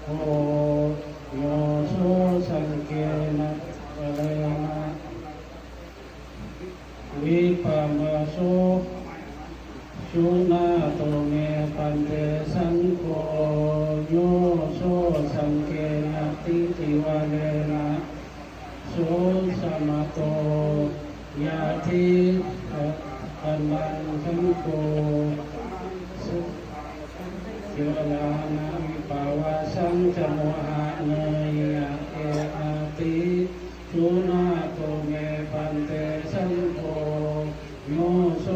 โอโยโสสังเกนะวะเลนะวิปัมมโสสุนาโตเมปันเตสังโฆโยโสสังเกนะติติวะเลนะโสสมโตยะทิปันนังสังโฆเจลานาวิปาวาสังจโมหะเนยะเออาติสุนาโตเมปันเตสังโฆโยโส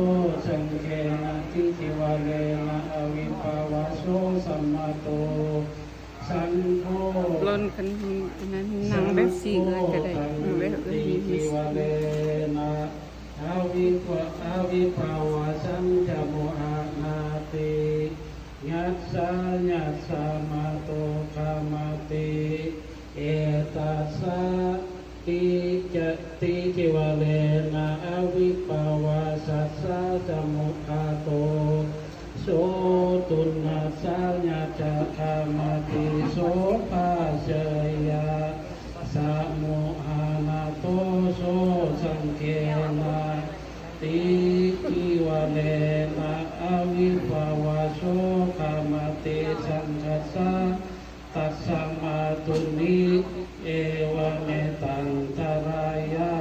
สังเกนะทิติวะเลนะอวิปาวาโสสัมมาโตสังโฆลนกันนั้นหนังแบบสีเงินก็ได้แบบทิวะเลนะอวิปาวาสังจโมหะนาติยัสสะยัสสะมาโตคามติเอตัสสะติจะติจิวะเลนะอวิปาวาสัสสะจโมหะโตโสตุนัสสะยัสสะคามติโสภาเสยะสะโมหะนาโตโสสังเกนะติจิวะเลนะอวิปาวาโสกามติสังคัสสะตัสสะมาตุนิเอวะเมตังตรายา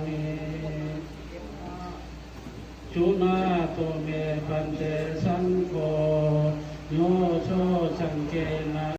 มิสุนาโตเมปันเตสังโฆโยโสสังเกนะ